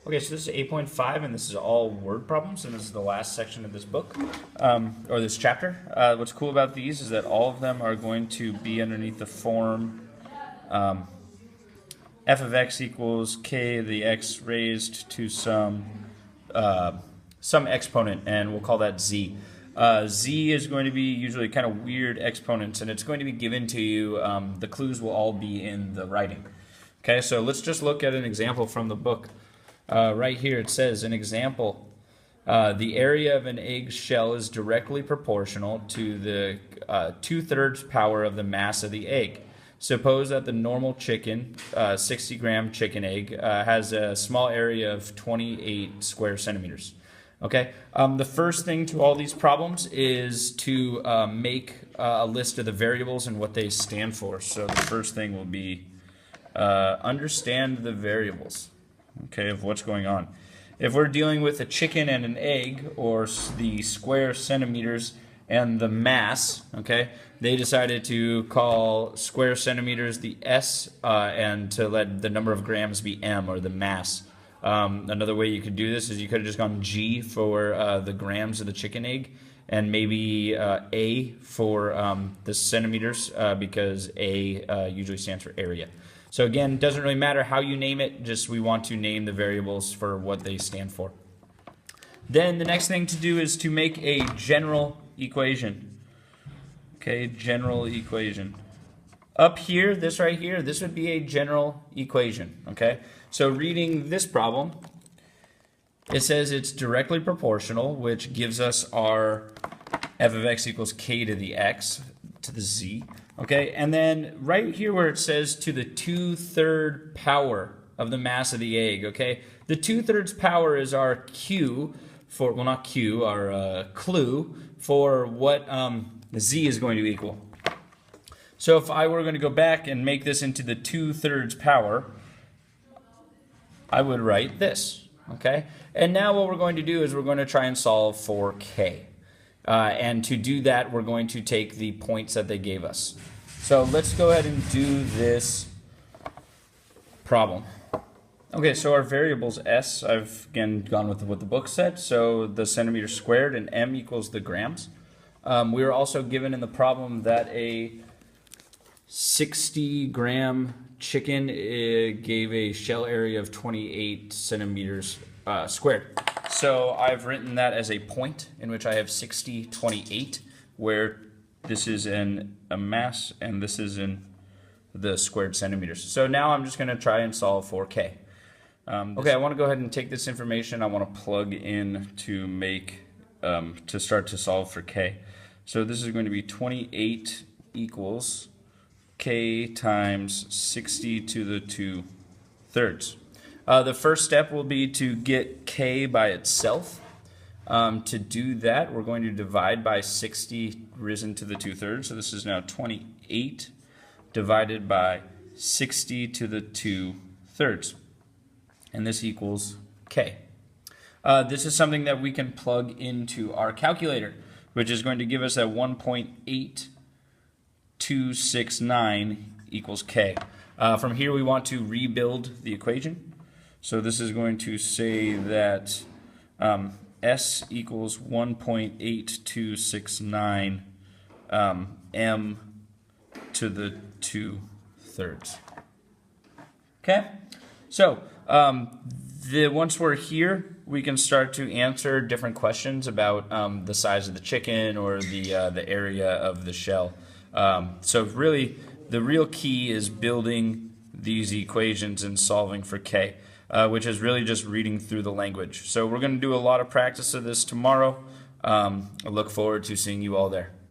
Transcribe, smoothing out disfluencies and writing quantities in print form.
Okay, so this is 8.5, and this is all word problems, and this is the last section of this book, or this chapter. What's cool about these is that all of them are going to be underneath the form f of x equals k the x raised to some exponent, and we'll call that z. Z is going to be usually kind of weird exponents, and it's going to be given to you. The clues will all be in the writing. Okay, so let's just look at an example from the book. Right here it says, an example, the area of an egg shell is directly proportional to the 2/3 power of the mass of the egg. Suppose that the normal chicken, 60-gram chicken egg, has a small area of 28 square centimeters. Okay, the first thing to all these problems is to make a list of the variables and what they stand for. So the first thing will be understand the variables, okay, of what's going on. If we're dealing with a chicken and an egg, or the square centimeters and the mass, okay, they decided to call square centimeters the S and to let the number of grams be M, or the mass. Another way you could do this is you could have just gone G for the grams of the chicken egg, and maybe A for the centimeters, because A usually stands for area. So again, it doesn't really matter how you name it, just we want to name the variables for what they stand for. Then the next thing to do is to make a general equation. Okay, general equation. Up here, this right here, this would be a general equation, okay? So reading this problem, it says it's directly proportional, which gives us our f of x equals k to the x to the z, okay? And then right here where it says to the 2/3 power of the mass of the egg, okay? The 2/3 power is our q for, well, not q, our clue for what z is going to equal. So if I were going to go back and make this into the 2/3 power, I would write this, okay? And now what we're going to do is we're going to try and solve for k. And to do that, we're going to take the points that they gave us. So let's go ahead and do this problem. Okay, so our variables S, I've again gone with what the book said, so the centimeters squared, and M equals the grams. We were also given in the problem that a 60-gram chicken gave a shell area of 28 centimeters squared. So I've written that as a point in which I have 60, 28, where this is in a mass and this is in the squared centimeters. So now I'm just going to try and solve for k. Okay, I want to go ahead and take this information. I want to plug in to make to start to solve for k. So this is going to be 28 equals k times 60 to the 2/3. The first step will be to get k by itself. To do that, we're going to divide by 60 risen to the 2/3. So this is now 28 divided by 60 to the 2/3. And this equals k. This is something that we can plug into our calculator, which is going to give us that 1.8269 equals k. From here we want to rebuild the equation. So this is going to say that S equals 1.8269 m to the 2/3. Okay? So once we're here, we can start to answer different questions about the size of the chicken or the area of the shell. So really, the real key is building these equations and solving for k, which is really just reading through the language. So we're going to do a lot of practice of this tomorrow. I look forward to seeing you all there.